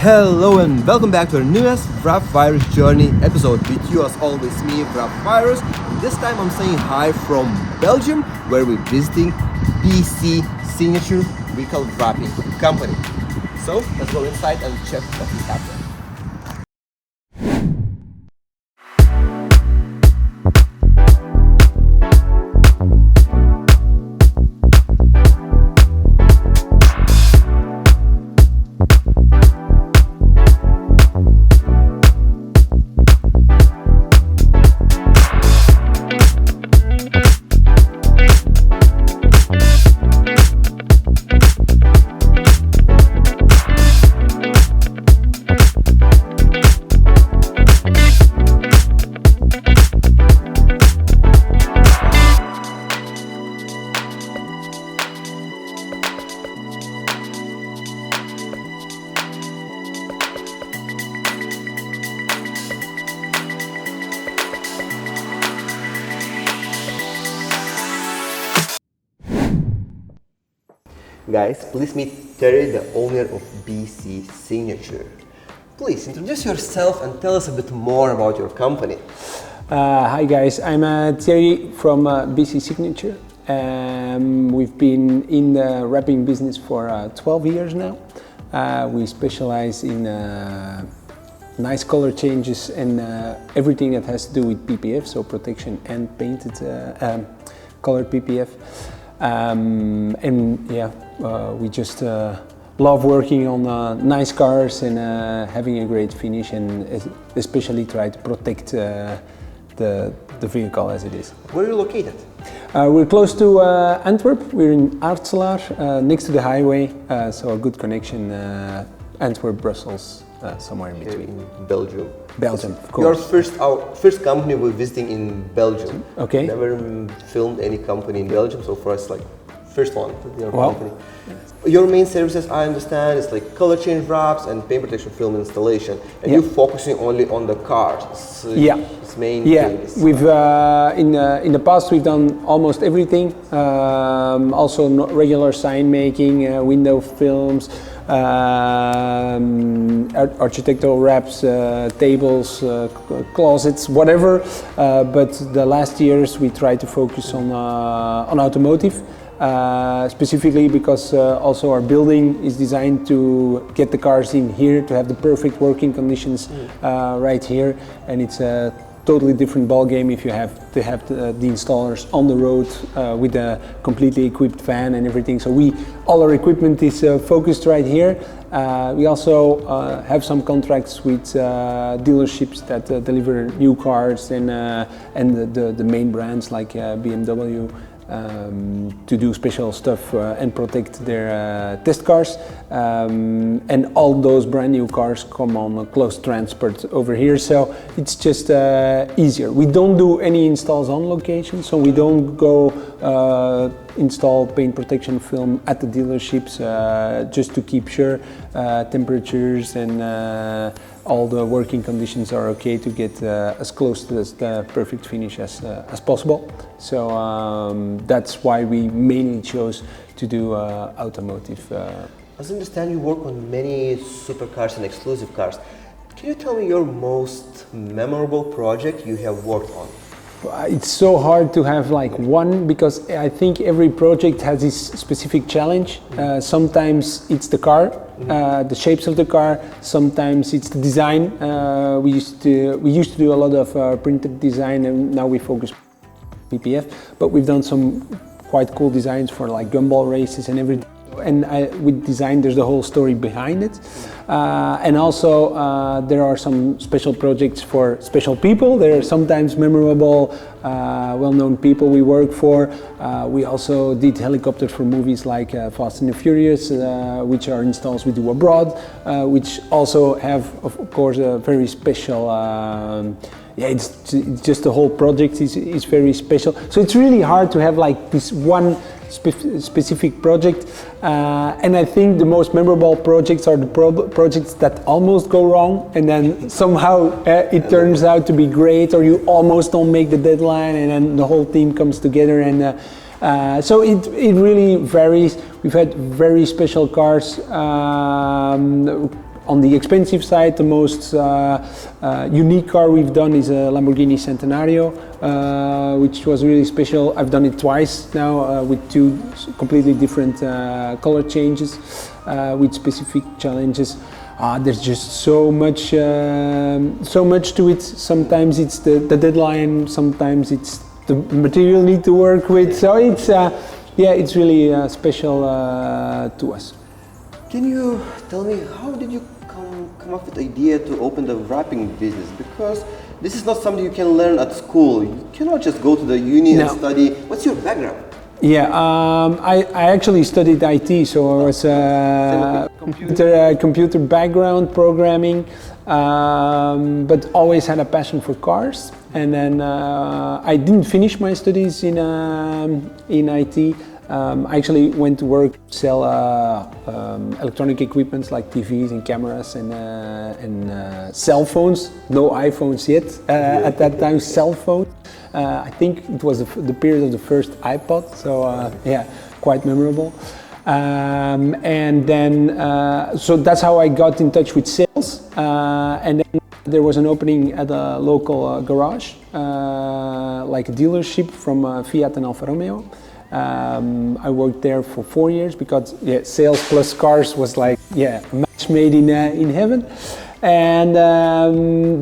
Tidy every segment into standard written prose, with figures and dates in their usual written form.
Hello and welcome back to our newest Wrap Virus Journey episode. With you as always, me, Wrap Virus. This time I'm saying hi from Belgium, where we're visiting BC Signature Vehicle Wrapping Company. So let's go inside and check what we have there. Guys, please meet Terry, the owner of BC Signature. Please introduce yourself and tell us a bit more about your company. Hi guys, I'm Thierry from BC Signature. We've been in the wrapping business for 12 years now. We specialize in nice color changes and everything that has to do with PPF, so protection and painted colored PPF. We just love working on nice cars and having a great finish, and especially try to protect the vehicle as it is. Where are you located? We're close to Antwerp. We're in Aartselaar, next to the highway, so a good connection. Antwerp, Brussels, somewhere in between. In Belgium. Belgium, of course. Our first company we're visiting in Belgium. Okay. Never filmed any company in Belgium, so for us, like, first one, your Wow. company. Your main services, I understand, is like color change wraps and paint protection film installation, and you're focusing only on the cars. So it's main things. We've in the past we've done almost everything. Also regular sign making, window films, architectural wraps, tables, closets, whatever. But the last years we try to focus on automotive. Specifically because also our building is designed to get the cars in here, to have the perfect working conditions right here, and it's a totally different ball game if you have to have the installers on the road with a completely equipped van and everything. So all our equipment is focused right here. We also have some contracts with dealerships that deliver new cars and the main brands like BMW. To do special stuff and protect their test cars, and all those brand new cars come on close transport over here, so it's just easier. We don't do any installs on location, so we don't go install paint protection film at the dealerships just to keep sure temperatures and all the working conditions are okay to get as close to the perfect finish as possible. So that's why we mainly chose to do automotive. As I understand, you work on many supercars and exclusive cars. Can you tell me your most memorable project you have worked on? It's so hard to have like one, because I think every project has its specific challenge. Sometimes it's the car, the shapes of the car. Sometimes it's the design. We used to do a lot of printed design, and now we focus PPF. But we've done some quite cool designs for like gumball races and everything. And with design, there's the whole story behind it. And also there are some special projects for special people. They're sometimes memorable, well-known people we work for. We also did helicopters for movies like Fast and the Furious, which are installs we do abroad, which also have, of course, a very special it's just the whole project is very special. So it's really hard to have like this one specific project, and I think the most memorable projects are the projects that almost go wrong, and then somehow it turns out to be great, or you almost don't make the deadline, and then the whole team comes together, and so it really varies. We've had very special cars, On the expensive side, the most unique car we've done is a Lamborghini Centenario, which was really special. I've done it twice now with two completely different color changes with specific challenges. There's just so much to it. Sometimes it's the deadline, sometimes it's the material need to work with. So it's it's really special to us. Can you tell me how did you come up with the idea to open the wrapping business? Because this is not something you can learn at school. You cannot just go to the uni and study. What's your background? Yeah, I actually studied IT, so I was computer background, programming, but always had a passion for cars. And then I didn't finish my studies in IT. I actually went to work, sell electronic equipments like TVs and cameras and cell phones. No iPhones yet. At that time, cell phones. I think it was the period of the first iPod, so quite memorable. And then, so that's how I got in touch with sales. And then there was an opening at a local garage, like a dealership from Fiat and Alfa Romeo. I worked there for 4 years because sales plus cars was like a match made in heaven. And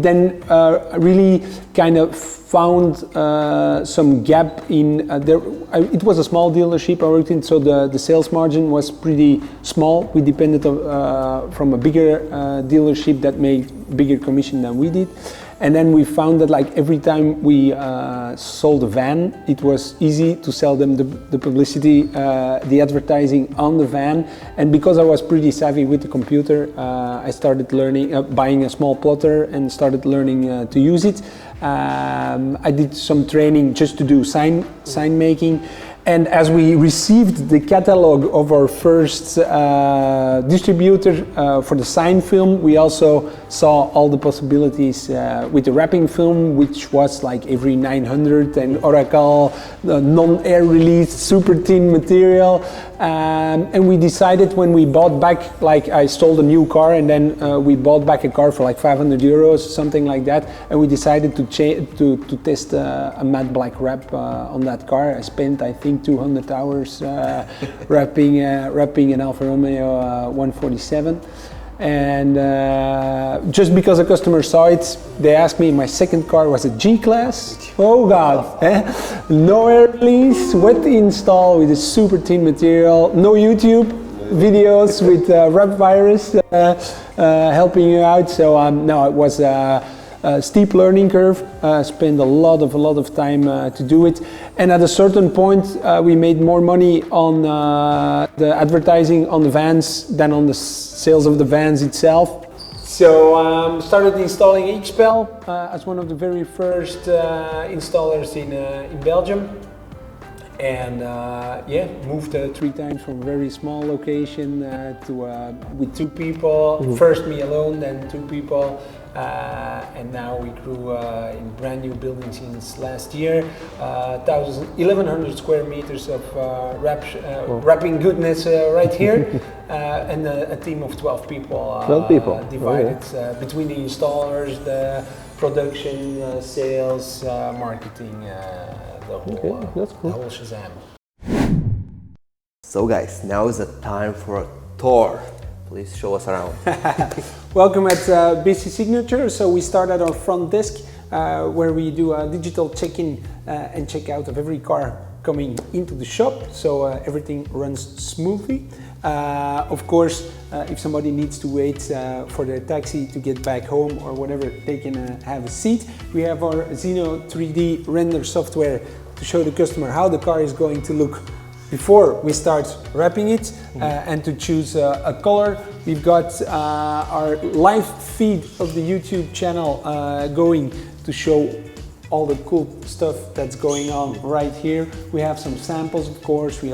then really kind of found some gap in there. It was a small dealership I worked in, so the sales margin was pretty small. We depended from a bigger dealership that made bigger commission than we did. And then we found that like every time we sold a van, it was easy to sell them the publicity, the advertising on the van. And because I was pretty savvy with the computer, I started learning, buying a small plotter and started learning to use it. I did some training just to do sign making. And as we received the catalog of our first distributor for the sign film, we also saw all the possibilities with the wrapping film, which was like every 900 and Oracle, non-air release, super thin material. And we decided when we bought back, like I sold a new car and then we bought back a car for like 500 euros, something like that. And we decided to test a matte black wrap on that car. I spent, I think, 200 hours wrapping an Alfa Romeo 147. And just because a customer saw it, they asked me, my second car was a G-Class. Oh God, no air release, wet install with a super thin material, no YouTube videos with wrap virus helping you out. So no, it was a steep learning curve. Spent a lot of time to do it. And at a certain point, we made more money on the advertising on the vans than on the sales of the vans itself. So started installing XPEL as one of the very first installers in Belgium. And moved 3 times from a very small location to with 2 people. First me alone, then 2 people. And now we grew in brand new building since last year. 1,100 square meters of wrapping goodness right here. And a team of 12 people. 12 people. Divided between the installers, the production, sales, marketing, that's cool. The whole Shazam. So guys, now is the time for a tour. Please show us around. Welcome at BC Signature. So we start at our front desk where we do a digital check-in and check-out of every car coming into the shop, so everything runs smoothly. Of course, if somebody needs to wait for their taxi to get back home or whatever, they can have a seat. We have our Zeno 3D render software to show the customer how the car is going to look before we start wrapping it and to choose a color. We've got our live feed of the YouTube channel going to show all the cool stuff that's going on right here. We have some samples, of course. We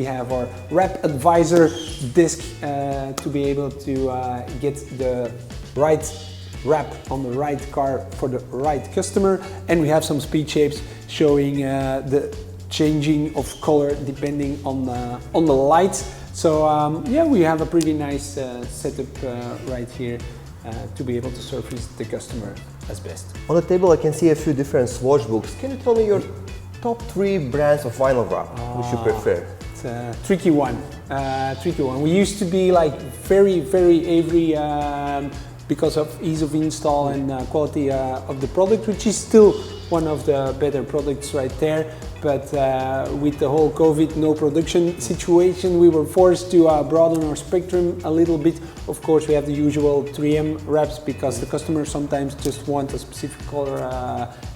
have our Wrap Advisor disc to be able to get the right wrap on the right car for the right customer. And we have some speed shapes showing the changing of color depending on the light. So yeah, we have a pretty nice setup right here to be able to service the customer as best. On the table I can see a few different swatch books. Can you tell me your top 3 brands of vinyl wrap which you prefer? It's a tricky one. We used to be like very Avery because of ease of install and quality of the product, which is still one of the better products right there. But with the whole COVID no production situation, we were forced to broaden our spectrum a little bit. Of course, we have the usual 3M wraps because the customers sometimes just want a specific color,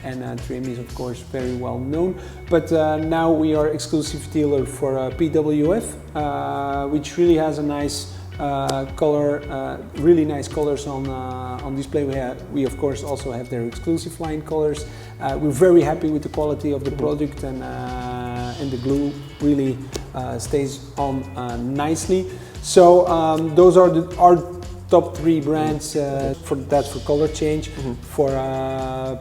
and 3M is of course very well known. But now we are exclusive dealer for PWF, which really has a nice color, really nice colors on display. We of course also have their exclusive line colors. We're very happy with the quality of the product, and the glue really stays on nicely. So those are our top 3 brands for color change. For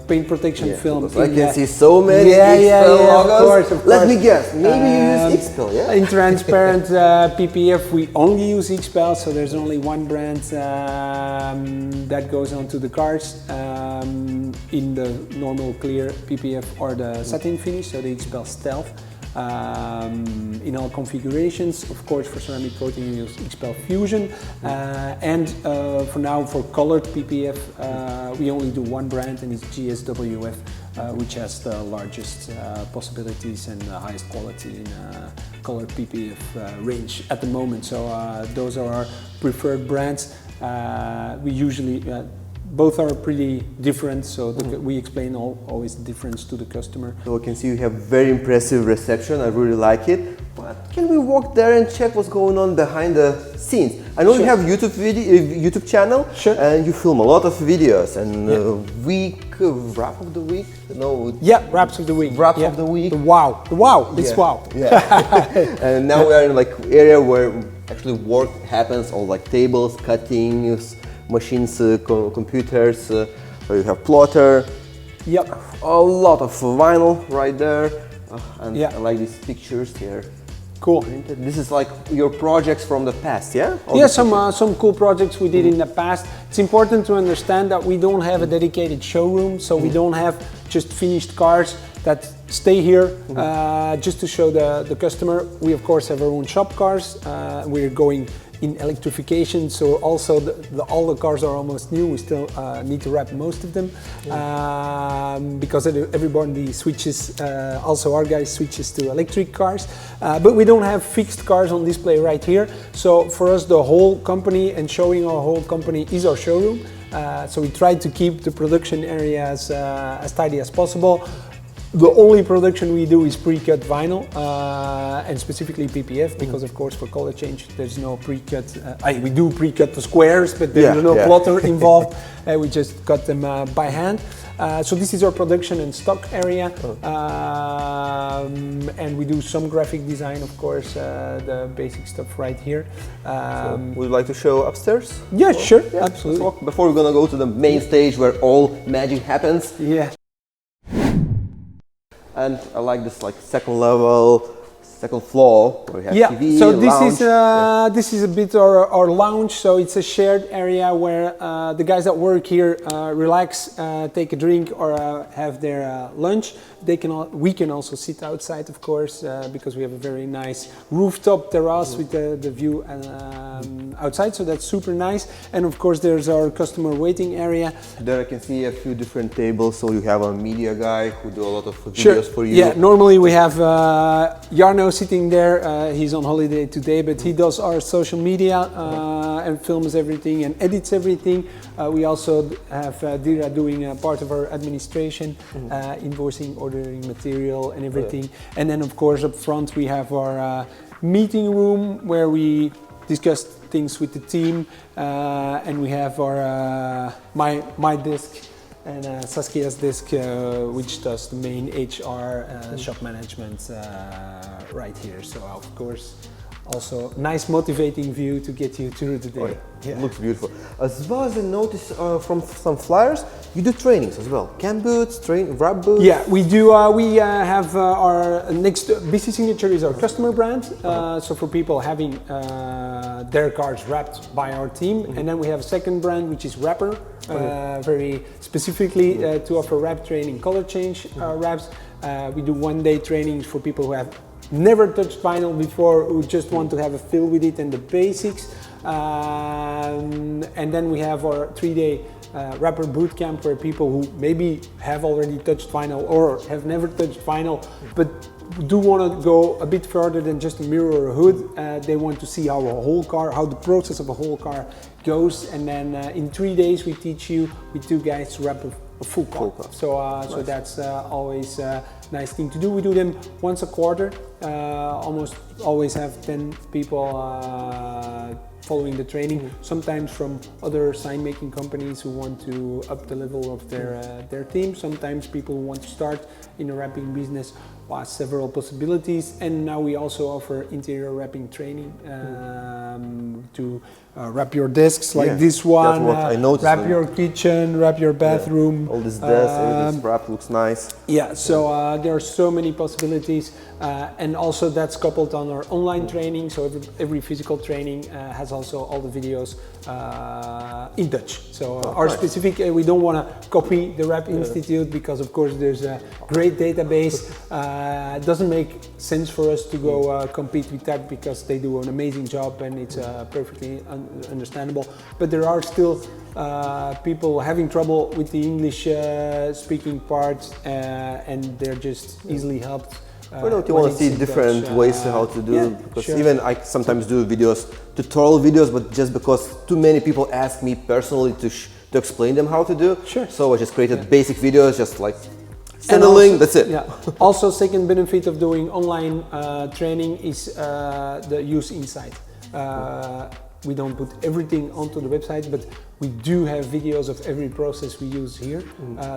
paint protection film. I can see so many logos. Of course. Let me guess, maybe you use XPEL, yeah? In transparent PPF, we only use XPEL, so there's only one brand that goes onto the cars in the normal clear PPF or the satin finish, so the XPEL Stealth. In all configurations, of course, for ceramic coating you use XPEL Fusion, and for now for colored PPF we only do one brand, and it's gswf, which has the largest possibilities and the highest quality in colored PPF range at the moment. So those are our preferred brands. We usually both are pretty different, so we explain always the difference to the customer. So I can see you have very impressive reception, I really like it. But can we walk there and check what's going on behind the scenes? I know you have YouTube channel, and you film a lot of videos, and wrap of the week? No. Yeah, wraps of the week. Wraps of the week. Wow, it's wow. Yeah. And now we are in like area where actually work happens, all like tables, cuttings, machines, computers, so you have plotter. Yep. A lot of vinyl right there. And I like these pictures here. Cool. This is like your projects from the past, yeah? Yeah, some cool projects we did in the past. It's important to understand that we don't have a dedicated showroom, so we don't have just finished cars that stay here just to show the customer. We of course have our own shop cars. We're going in electrification, so also all the cars are almost new. We still need to wrap most of them because everybody switches, also our guys switches to electric cars, but we don't have fixed cars on display right here. So for us the whole company and showing our whole company is our showroom, so we try to keep the production area as tidy as possible. The only production we do is pre-cut vinyl, and specifically PPF, because of course for color change there's no pre-cut. We do pre-cut the squares, but there's no plotter involved. We just cut them by hand. So this is our production and stock area, and we do some graphic design, of course, the basic stuff right here. So would you like to show upstairs? Yeah, sure, absolutely. Before we're gonna go to the main stage where all magic happens. Yeah. And I like this like second level, second floor where we have TV, so this is a bit our lounge. So it's a shared area where the guys that work here relax, take a drink or have their lunch. We can also sit outside, of course, because we have a very nice rooftop terrace with the view outside, so that's super nice. And of course there's our customer waiting area. There I can see a few different tables, so you have a media guy who do a lot of videos for you. Yeah, normally we have Jarno sitting there. He's on holiday today, but he does our social media and films everything and edits everything. We also have Dira doing part of our administration, invoicing, ordering material and everything. And then of course up front we have our meeting room where we discuss things with the team, and we have our my desk and Saskia's desk, which does the main HR shop management right here. So of course also nice motivating view to get you through the day. Oh, yeah. It looks beautiful. As well as I noticed from some flyers, you do trainings as well. Cam boots, wrap boots. Yeah, we do. We have our next BC Signature is our customer brand. So for people having their cars wrapped by our team, and then we have a second brand which is Wrapper, very specifically to offer wrap training, color change wraps. We do one-day trainings for people who have never touched vinyl before, who just want to have a feel with it and the basics. And then we have our 3-day Wrapper boot camp where people who maybe have already touched vinyl or have never touched vinyl but do want to go a bit further than just a mirror or a hood. They want to see how a whole car, how the process of a whole car goes, and then in 3 days we teach you with 2 guys to wrap a full car. So nice. So that's always a nice thing to do. We do them once a quarter. Almost always have 10 people following the training, sometimes from other sign making companies who want to up the level of their team, sometimes people who want to start in a wrapping business. Several possibilities, and now we also offer interior wrapping training to wrap your desks like this one, that's what I noticed. Wrap your kitchen, wrap your bathroom. All this desk, everything's wrapped, looks nice. Yeah, so there are so many possibilities, and also that's coupled on our online training. So every physical training has also all the videos in Dutch. So our specific, we don't want to copy the Wrap Institute because of course there's a great database. It doesn't make sense for us to go compete with that because they do an amazing job and it's perfectly understandable. But there are still people having trouble with the English speaking part, and they're just easily helped. Why don't you want to see different ways how to do? Because even I sometimes do videos, tutorial videos, but just because too many people ask me personally to explain them how to do. So I just created basic videos, just like send a link, that's it. Also, second benefit of doing online training is the use insight. We don't put everything onto the website, but we do have videos of every process we use here.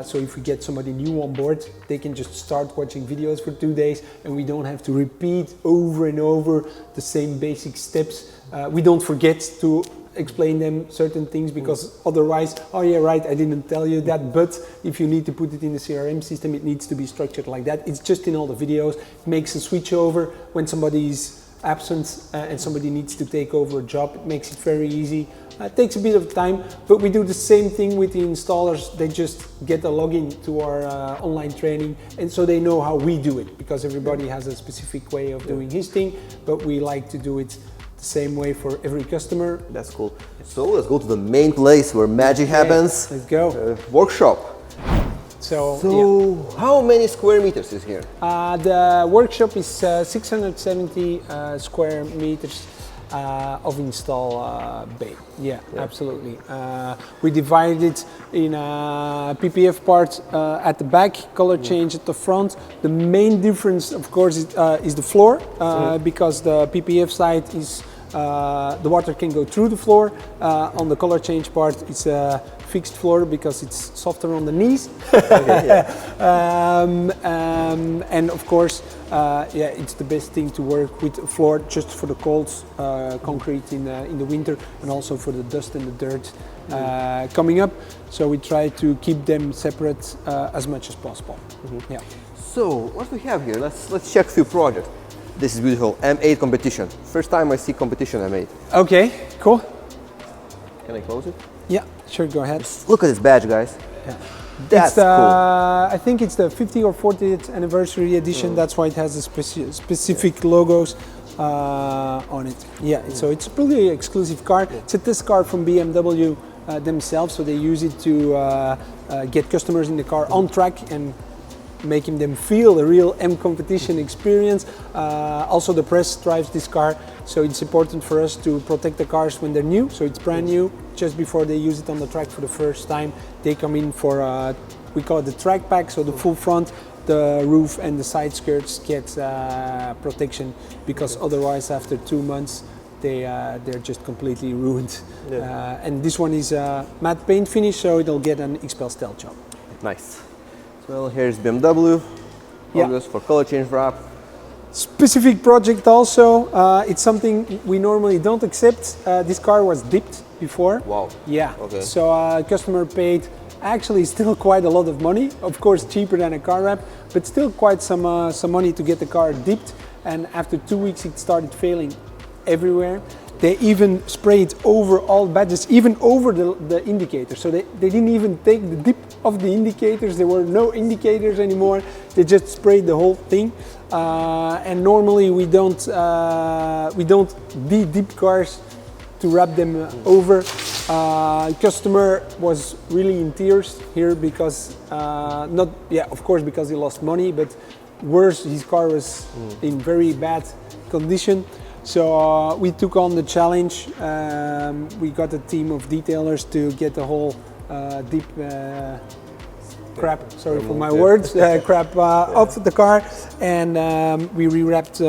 So if we get somebody new on board, they can just start watching videos for 2 days and we don't have to repeat over and over the same basic steps. We don't forget to explain them certain things because otherwise, oh yeah, right, I didn't tell you that, but if you need to put it in the CRM system, it needs to be structured like that. It's just in all the videos. It makes a switch over when somebody is absent and somebody needs to take over a job. It makes it very easy. It takes a bit of time, but we do the same thing with the installers. They just get a login to our online training, and so they know how we do it because everybody has a specific way of doing his thing, but we like to do it the same way for every customer. That's cool. So let's go to the main place where magic happens. Let's go. Workshop. So how many square meters is here? The workshop is 670 square meters of install bay. Yeah, absolutely. We divided it in a PPF part at the back, color change at the front. The main difference, of course, is the floor, because the PPF side is the water can go through the floor. On the color change part, it's a fixed floor because it's softer on the knees. And of course, it's the best thing to work with a floor just for the cold concrete in the winter, and also for the dust and the dirt coming up. So we try to keep them separate as much as possible. So what we have here? Let's check a few projects. This is beautiful. M8 competition. First time I see competition M8. Okay, cool. Can I close it? Yeah, sure, go ahead. Look at this badge, guys. That's cool. I think it's the 50th or 40th anniversary edition. That's why it has the specific logos on it. Yeah, so it's a pretty exclusive car. It's a test car from BMW themselves, so they use it to get customers in the car on track and making them feel the real M competition experience. Also, the press drives this car, so it's important for us to protect the cars when they're new. So it's brand new, just before they use it on the track for the first time. They come in for, we call it the track pack, so the full front, the roof and the side skirts get protection, because otherwise after 2 months they're just completely ruined. And this one is matte paint finish, so it'll get an XPEL Stealth job. Nice. Well, here's BMW logos for color change wrap. Specific project also. It's something we normally don't accept. This car was dipped before. Wow. Yeah. Okay. So customer paid actually still quite a lot of money. Of course, cheaper than a car wrap, but still quite some money to get the car dipped. And after 2 weeks, it started failing everywhere. They even sprayed over all badges, even over the indicators. So they didn't even take the dip of the indicators. There were no indicators anymore. They just sprayed the whole thing. And normally we don't de-dip cars to wrap them over. Customer was really in tears here because of course because he lost money, but worse, his car was in very bad condition. So we took on the challenge. We got a team of detailers to get the whole deep crap, sorry for my words, crap off the car, and we rewrapped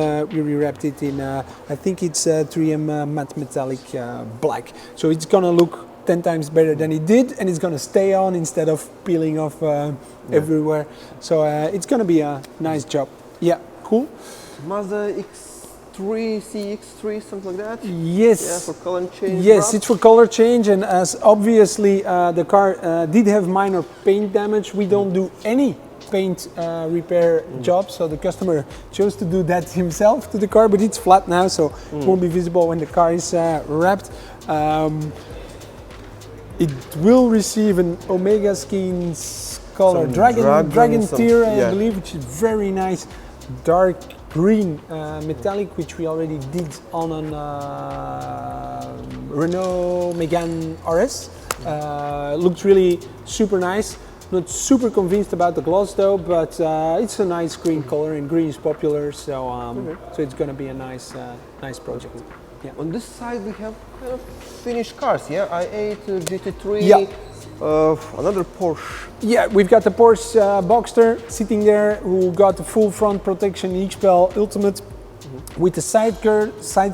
it in I think it's 3M matte metallic black. So it's gonna look 10 times better than it did, and it's gonna stay on instead of peeling off everywhere. So it's gonna be a nice job. Yeah, cool. Mazda X3, CX3, something like that? Yes. Yeah, for color change? Yes, wrap? it's for color change, and as obviously the car did have minor paint damage, we don't do any paint repair job, so the customer chose to do that himself to the car, but it's flat now, so it won't be visible when the car is wrapped. It will receive an Omega Skins color, dragon tier, I believe, which is very nice, dark green metallic, which we already did on a Renault Megane RS. Looked really super nice. Not super convinced about the gloss though, but it's a nice green color, and green is popular, so so it's going to be a nice project. Yeah. On this side we have kind of finished cars, yeah? i8, GT3, Yeah. Another Porsche. Yeah, we've got the Porsche Boxster sitting there, who got the full front protection XPEL Ultimate with the side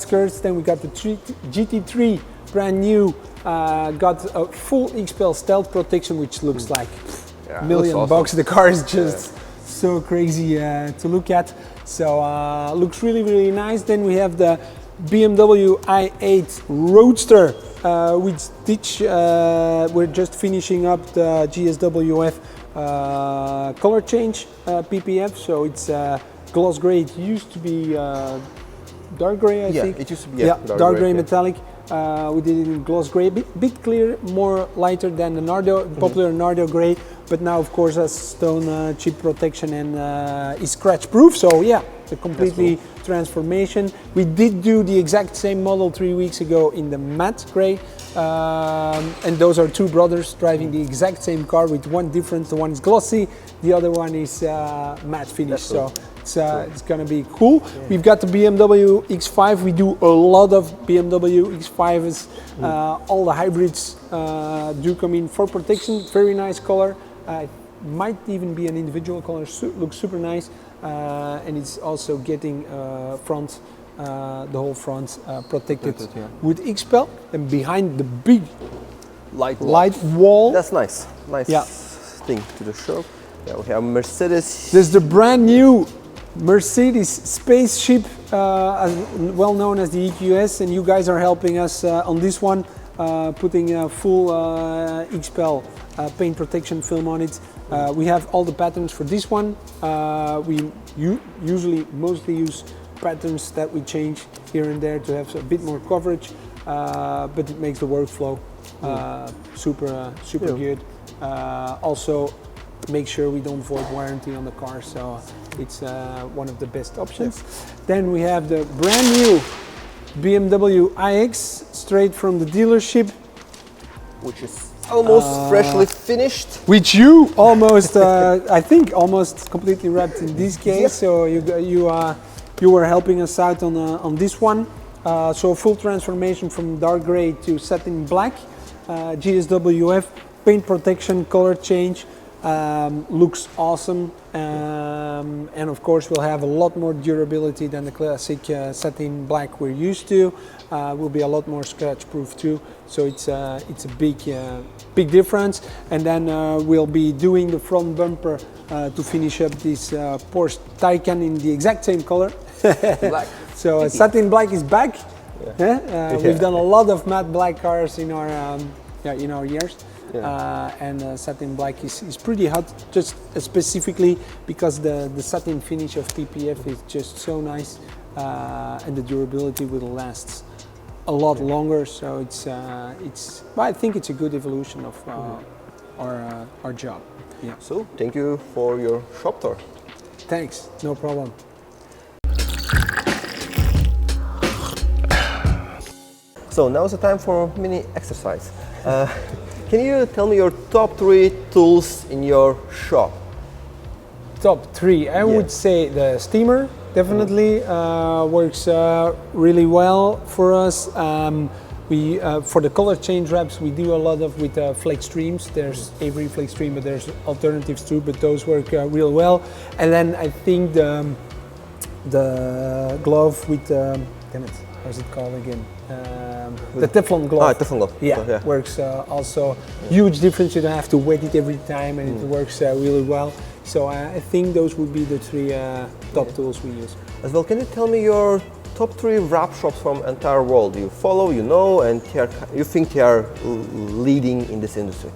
skirts. Then we got the GT3 brand new, got a full XPEL Stealth protection, which looks like $1 million awesome. bucks. The car is just so crazy to look at. So looks really, really nice. Then we have the BMW i8 Roadster, which we're just finishing up the gswf color change PPF. So it's gloss gray. It used to be dark gray, I think. It used to be dark gray metallic. We did it in gloss gray, bit clear, more lighter than the Nardo, popular Nardo gray, but now of course has stone chip protection and is scratch proof. So yeah, a completely transformation. We did do the exact same model 3 weeks ago in the matte gray, and those are two brothers driving the exact same car with one difference. The one is glossy, the other one is matte finish. So it's gonna be cool. We've got the BMW X5. We do a lot of BMW X5s. All the hybrids do come in for protection. Very nice color. Might even be an individual color. Looks super nice. And it's also getting the whole front protected with XPEL. And behind the big light wall. That's nice. Thing to the show. Yeah, we have Mercedes. There's the brand new Mercedes spaceship, well known as the EQS, and you guys are helping us on this one, putting a full XPEL paint protection film on it. We have all the patterns for this one. We usually mostly use patterns that we change here and there to have a bit more coverage, but it makes the workflow super good. Also, make sure we don't void warranty on the car, so it's one of the best options. Then we have the brand new BMW iX, straight from the dealership, which is almost freshly finished. Which you almost, I think, almost completely wrapped in this case. So you were helping us out on this one. So full transformation from dark gray to satin black, GSWF paint protection, color change. Looks awesome, and of course we'll have a lot more durability than the classic satin black we're used to. Will be a lot more scratch proof too, so it's a big difference. And then we'll be doing the front bumper to finish up this Porsche Taycan in the exact same color Black. So satin black is back. We've done a lot of matte black cars in our years. And satin black is pretty hot, just specifically because the satin finish of PPF is just so nice, and the durability will last a lot longer. So I think it's a good evolution of our job. Yeah. So thank you for your shop tour. Thanks, no problem. So now is the time for mini exercise. Can you tell me your top 3 tools in your shop? Top 3, I would say the steamer definitely works really well for us. We for the color change wraps we do a lot of with flex streams. There's Avery flex stream, but there's alternatives too, but those work real well. And then I think the glove with damn it, how's it called again? The Teflon glove. Teflon glove. Yeah, works also. Huge difference. You don't have to wet it every time, and it works really well. So I think those would be the 3 top tools we use. As well, can you tell me your top 3 wrap shops from entire world you follow, you know, and you think they are leading in this industry?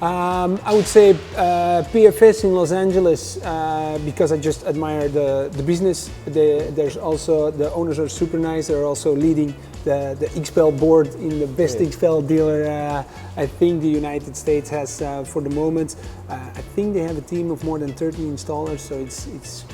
I would say PFS in Los Angeles because I just admire the business. There's also the owners are super nice. They're also leading the XPEL board in the best XPEL dealer I think the United States has for the moment. I think they have a team of more than 30 installers, so it's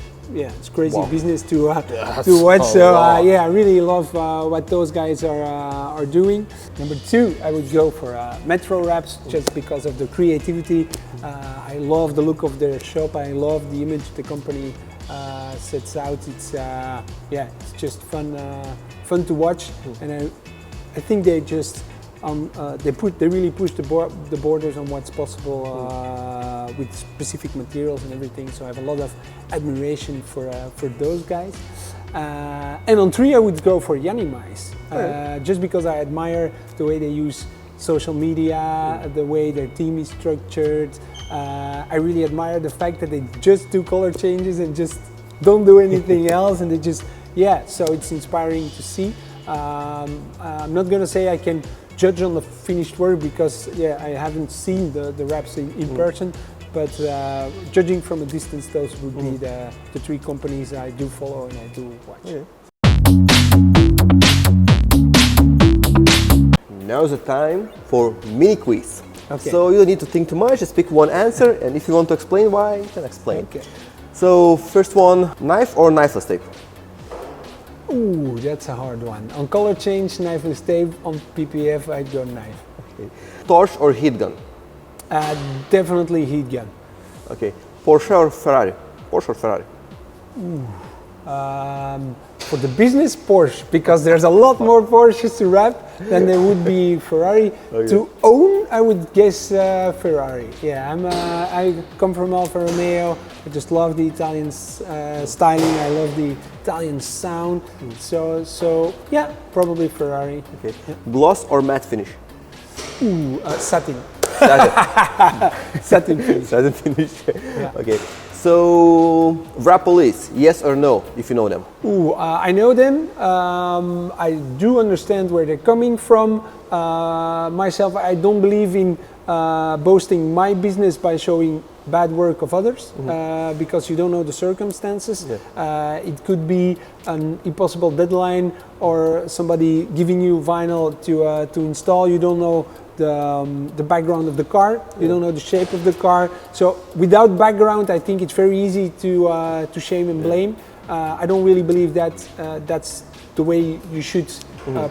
crazy business to watch. So I really love what those guys are doing. Number 2, I would go for Metro Wraps just because of the creativity. I love the look of their shop. I love the image the company sets out. It's just fun to watch, and I think they just they really push the borders on what's possible with specific materials and everything. So I have a lot of admiration for those guys. And on 3, I would go for Yanimais, just because I admire the way they use social media, the way their team is structured. I really admire the fact that they just do color changes and just don't do anything else, and they just so it's inspiring to see. I'm not gonna say I can judge on the finished work because I haven't seen the wraps in person, but judging from a distance, those would be the 3 companies I do follow and I do watch. Now's the time for mini quiz. Okay. So you don't need to think too much, just pick one answer, and if you want to explain why, you can explain. Okay. So first one, knife or knifeless tape? Ooh, that's a hard one. On color change, knifeless tape. On PPF, I'd go knife. Okay. Torch or heat gun? Definitely heat gun. Okay. Porsche or Ferrari? Porsche or Ferrari? For the business, Porsche, because there's a lot more Porsches to wrap than there would be Ferrari. Okay. To own, I would guess Ferrari. Yeah, I come from Alfa Romeo. I just love the Italian styling. I love the Italian sound. So yeah, probably Ferrari. Okay. Yeah. Gloss or matte finish? Satin. Satin. Satin finish. Satin finish. Yeah. Okay. So, wrap police, yes or no, if you know them? I know them. I do understand where they're coming from. Myself, I don't believe in boasting my business by showing bad work of others, because you don't know the circumstances. Yeah. It could be an impossible deadline or somebody giving you vinyl to install. You don't know the background of the car. You don't know the shape of the car. So without background, I think it's very easy to shame and blame. I don't really believe that that's the way you should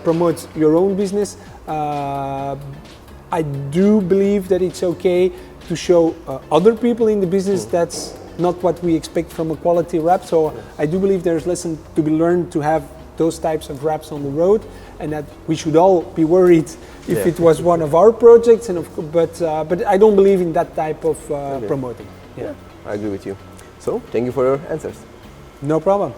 promote your own business. I do believe that it's okay to show other people in the business that's not what we expect from a quality wrap. So I do believe there's lesson to be learned to have those types of wraps on the road, and that we should all be worried if it was one of our projects. But I don't believe in that type of promoting. Yeah, I agree with you. So thank you for your answers. No problem.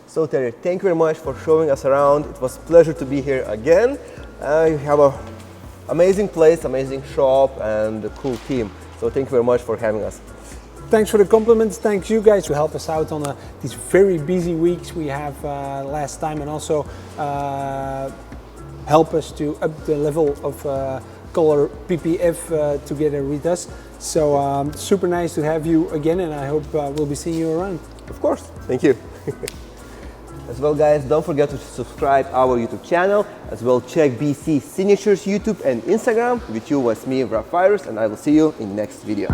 So Terry, thank you very much for showing us around. It was a pleasure to be here again. You have an amazing place, amazing shop, and a cool team. So thank you very much for having us. Thanks for the compliments. Thanks you guys to help us out on these very busy weeks we have last time, and also help us to up the level of color PPF together with us. So super nice to have you again, and I hope we'll be seeing you around. Of course, thank you. As well, guys, don't forget to subscribe our YouTube channel. As well, check BC Signatures YouTube and Instagram. With you was me, Virus, and I will see you in the next video.